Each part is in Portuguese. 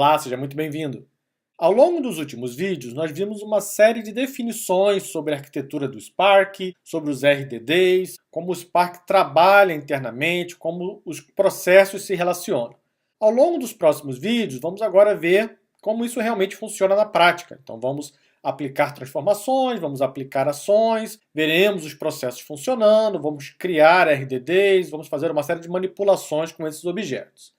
Olá, seja muito bem-vindo. Ao longo dos últimos vídeos, nós vimos uma série de definições sobre a arquitetura do Spark, sobre os RDDs, como o Spark trabalha internamente, como os processos se relacionam. Ao longo dos próximos vídeos, vamos agora ver como isso realmente funciona na prática. Então vamos aplicar transformações, vamos aplicar ações, veremos os processos funcionando, vamos criar RDDs, vamos fazer uma série de manipulações com esses objetos.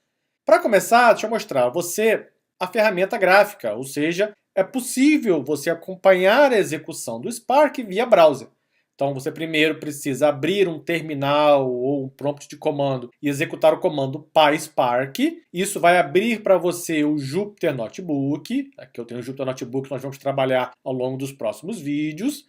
Para começar, deixa eu mostrar a você a ferramenta gráfica, ou seja, é possível você acompanhar a execução do Spark via browser. Então você primeiro precisa abrir um terminal ou um prompt de comando e executar o comando PySpark. Isso vai abrir para você o Jupyter Notebook. Aqui eu tenho o Jupyter Notebook, nós vamos trabalhar ao longo dos próximos vídeos.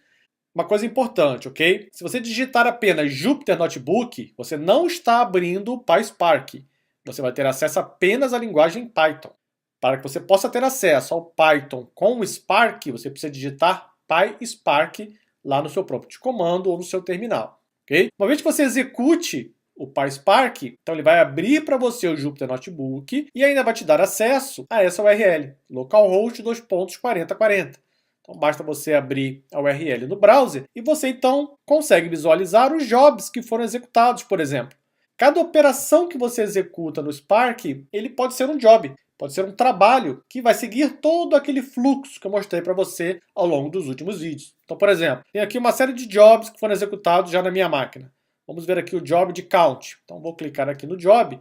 Uma coisa importante, ok? Se você digitar apenas Jupyter Notebook, você não está abrindo o PySpark. Você vai ter acesso apenas à linguagem Python. Para que você possa ter acesso ao Python com o Spark, você precisa digitar PySpark lá no seu prompt de comando ou no seu terminal. Okay? Uma vez que você execute o PySpark, então ele vai abrir para você o Jupyter Notebook e ainda vai te dar acesso a essa URL, localhost 2.4040. Então basta você abrir a URL no browser e você então consegue visualizar os jobs que foram executados, por exemplo. Cada operação que você executa no Spark, ele pode ser um job, pode ser um trabalho que vai seguir todo aquele fluxo que eu mostrei para você ao longo dos últimos vídeos. Então, por exemplo, tem aqui uma série de jobs que foram executados já na minha máquina. Vamos ver aqui o job de count. Então, vou clicar aqui no job.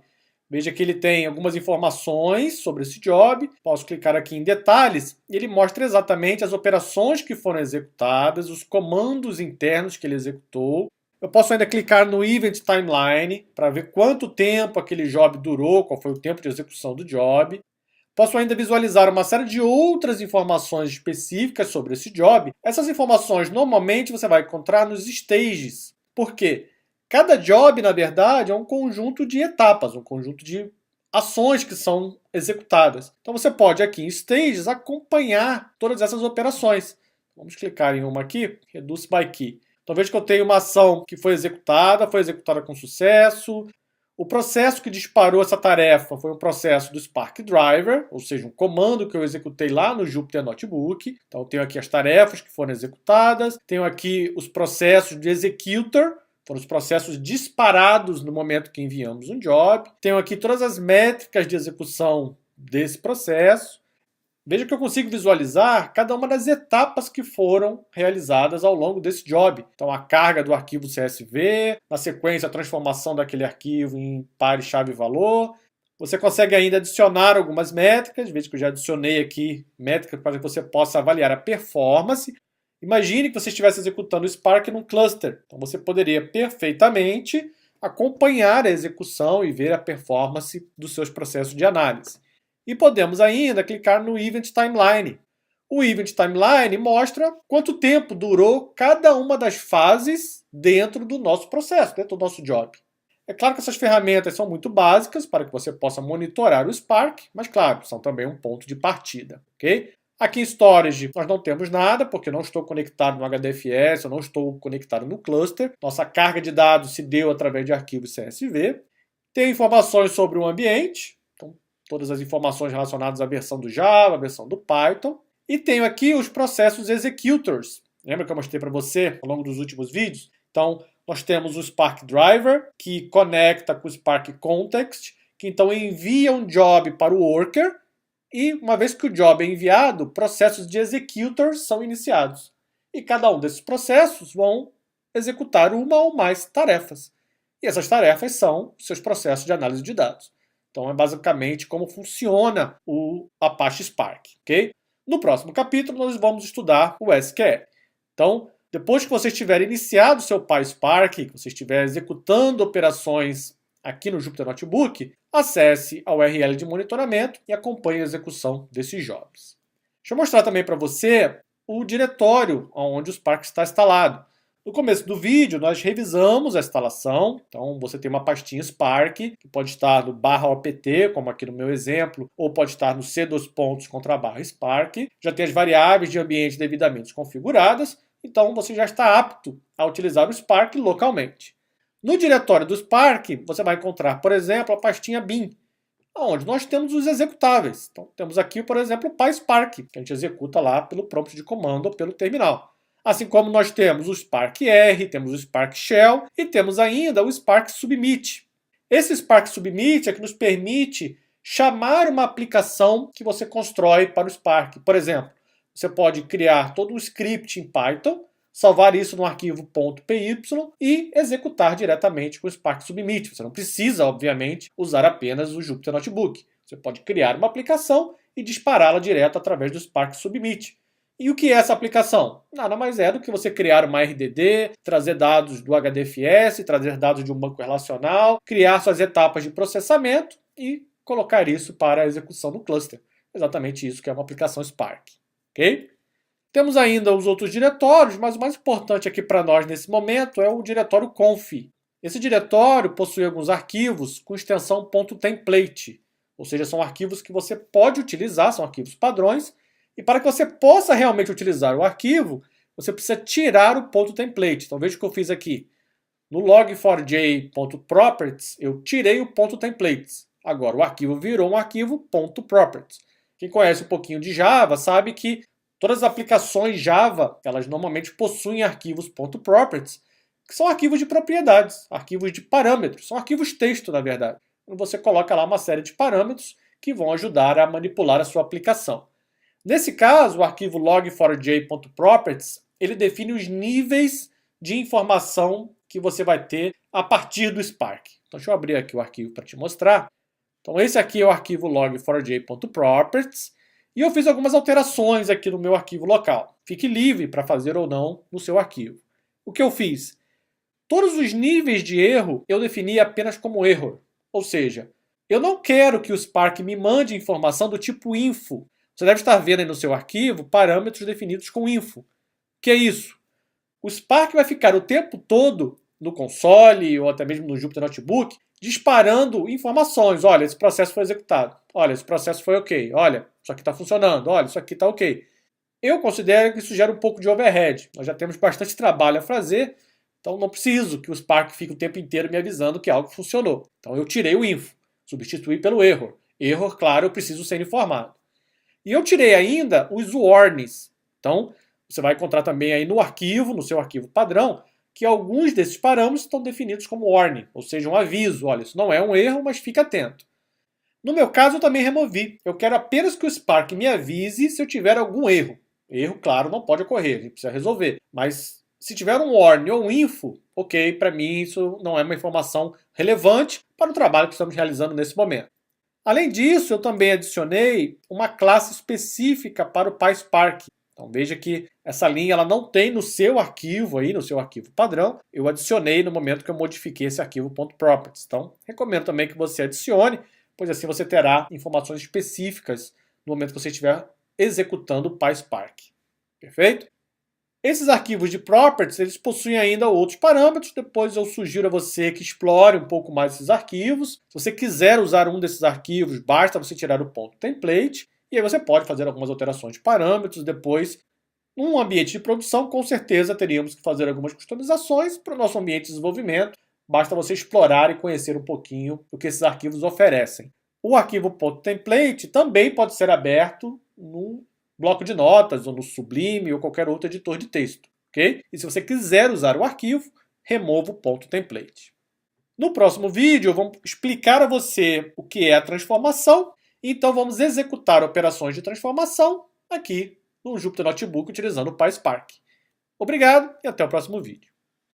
Veja que ele tem algumas informações sobre esse job. Posso clicar aqui em detalhes e ele mostra exatamente as operações que foram executadas, os comandos internos que ele executou. Eu posso ainda clicar no Event Timeline para ver quanto tempo aquele job durou, qual foi o tempo de execução do job. Posso ainda visualizar uma série de outras informações específicas sobre esse job. Essas informações normalmente você vai encontrar nos stages. Por quê? Cada job, na verdade, é um conjunto de etapas, um conjunto de ações que são executadas. Então você pode aqui em stages acompanhar todas essas operações. Vamos clicar em uma aqui, Reduce by Key. Então veja que eu tenho uma ação que foi executada com sucesso. O processo que disparou essa tarefa foi um processo do Spark Driver, ou seja, um comando que eu executei lá no Jupyter Notebook. Então eu tenho aqui as tarefas que foram executadas, tenho aqui os processos de executor, foram os processos disparados no momento que enviamos um job. Tenho aqui todas as métricas de execução desse processo. Veja que eu consigo visualizar cada uma das etapas que foram realizadas ao longo desse job. Então, a carga do arquivo CSV, na sequência, a transformação daquele arquivo em pare chave-valor. Você consegue ainda adicionar algumas métricas. Veja que eu já adicionei aqui métricas para que você possa avaliar a performance. Imagine que você estivesse executando o Spark num cluster. Então, você poderia perfeitamente acompanhar a execução e ver a performance dos seus processos de análise. E podemos ainda clicar no Event Timeline. O Event Timeline mostra quanto tempo durou cada uma das fases dentro do nosso processo, dentro do nosso job. É claro que essas ferramentas são muito básicas para que você possa monitorar o Spark, mas claro, são também um ponto de partida. Okay? Aqui em Storage nós não temos nada, porque não estou conectado no HDFS, eu não estou conectado no cluster. Nossa carga de dados se deu através de arquivos CSV. Tem informações sobre o ambiente, todas as informações relacionadas à versão do Java, à versão do Python. E tenho aqui os processos executors. Lembra que eu mostrei para você ao longo dos últimos vídeos? Então, nós temos o Spark Driver, que conecta com o Spark Context, que então envia um job para o worker, e uma vez que o job é enviado, processos de executors são iniciados. E cada um desses processos vão executar uma ou mais tarefas. E essas tarefas são seus processos de análise de dados. Então, é basicamente como funciona o Apache Spark. Okay? No próximo capítulo, nós vamos estudar o SQL. Então, depois que você estiver iniciado o seu PySpark, que você estiver executando operações aqui no Jupyter Notebook, acesse a URL de monitoramento e acompanhe a execução desses jobs. Deixa eu mostrar também para você o diretório onde o Spark está instalado. No começo do vídeo, nós revisamos a instalação. Então, você tem uma pastinha Spark, que pode estar no /opt, como aqui no meu exemplo, ou pode estar no c:/Spark. Já tem as variáveis de ambiente devidamente configuradas, então você já está apto a utilizar o Spark localmente. No diretório do Spark, você vai encontrar, por exemplo, a pastinha bin. onde nós temos os executáveis. Então, temos aqui, por exemplo, o PySpark, que a gente executa lá pelo prompt de comando ou pelo terminal. Assim como nós temos o Spark R, temos o Spark Shell e temos ainda o Spark Submit. Esse Spark Submit é que nos permite chamar uma aplicação que você constrói para o Spark. Por exemplo, você pode criar todo um script em Python, salvar isso no arquivo .py e executar diretamente com o Spark Submit. Você não precisa, obviamente, usar apenas o Jupyter Notebook. Você pode criar uma aplicação e dispará-la direto através do Spark Submit. E o que é essa aplicação? Nada mais é do que você criar uma RDD, trazer dados do HDFS, trazer dados de um banco relacional, criar suas etapas de processamento e colocar isso para a execução no cluster. Exatamente isso que é uma aplicação Spark. Ok? Temos ainda os outros diretórios, mas o mais importante aqui para nós nesse momento é o diretório conf. Esse diretório possui alguns arquivos com extensão .template, ou seja, são arquivos que você pode utilizar, são arquivos padrões, e para que você possa realmente utilizar o arquivo, você precisa tirar o .template. Então veja o que eu fiz aqui. No log4j.properties, eu tirei o .templates. Agora o arquivo virou um arquivo .properties. Quem conhece um pouquinho de Java sabe que todas as aplicações Java, elas normalmente possuem arquivos .properties, que são arquivos de propriedades, arquivos de parâmetros, são arquivos texto, na verdade. Você coloca lá uma série de parâmetros que vão ajudar a manipular a sua aplicação. Nesse caso, o arquivo log4j.properties, ele define os níveis de informação que você vai ter a partir do Spark. Então, deixa eu abrir aqui o arquivo para te mostrar. Então, esse aqui é o arquivo log4j.properties. E eu fiz algumas alterações aqui no meu arquivo local. Fique livre para fazer ou não no seu arquivo. O que eu fiz? Todos os níveis de erro eu defini apenas como error. Ou seja, eu não quero que o Spark me mande informação do tipo info. Você deve estar vendo aí no seu arquivo parâmetros definidos com info. O que é isso? O Spark vai ficar o tempo todo no console ou até mesmo no Jupyter Notebook disparando informações. Olha, esse processo foi executado. Olha, esse processo foi ok. Olha, isso aqui está funcionando. Olha, isso aqui está ok. Eu considero que isso gera um pouco de overhead. Nós já temos bastante trabalho a fazer, então não preciso que o Spark fique o tempo inteiro me avisando que algo funcionou. Então eu tirei o info, substituí pelo error. Error, claro, eu preciso ser informado. E eu tirei ainda os warnings. Então, você vai encontrar também aí no arquivo, no seu arquivo padrão, que alguns desses parâmetros estão definidos como warning, ou seja, um aviso. Olha, isso não é um erro, mas fique atento. No meu caso, eu também removi. Eu quero apenas que o Spark me avise se eu tiver algum erro. Erro, claro, não pode ocorrer, a gente precisa resolver. Mas se tiver um warning ou um info, ok, para mim isso não é uma informação relevante para o trabalho que estamos realizando nesse momento. Além disso, eu também adicionei uma classe específica para o PySpark. Então veja que essa linha ela não tem no seu arquivo aí, no seu arquivo padrão. Eu adicionei no momento que eu modifiquei esse arquivo .properties. Então recomendo também que você adicione, pois assim você terá informações específicas no momento que você estiver executando o PySpark. Perfeito? Esses arquivos de properties, eles possuem ainda outros parâmetros. Depois eu sugiro a você que explore um pouco mais esses arquivos. Se você quiser usar um desses arquivos, basta você tirar o .template. E aí você pode fazer algumas alterações de parâmetros. Depois, num ambiente de produção, com certeza teríamos que fazer algumas customizações para o nosso ambiente de desenvolvimento. Basta você explorar e conhecer um pouquinho o que esses arquivos oferecem. O arquivo .template também pode ser aberto no bloco de notas, ou no Sublime, ou qualquer outro editor de texto. Ok? E se você quiser usar o arquivo, remova o .template. No próximo vídeo, eu vou explicar a você o que é a transformação. Então vamos executar operações de transformação aqui no Jupyter Notebook utilizando o PySpark. Obrigado e até o próximo vídeo.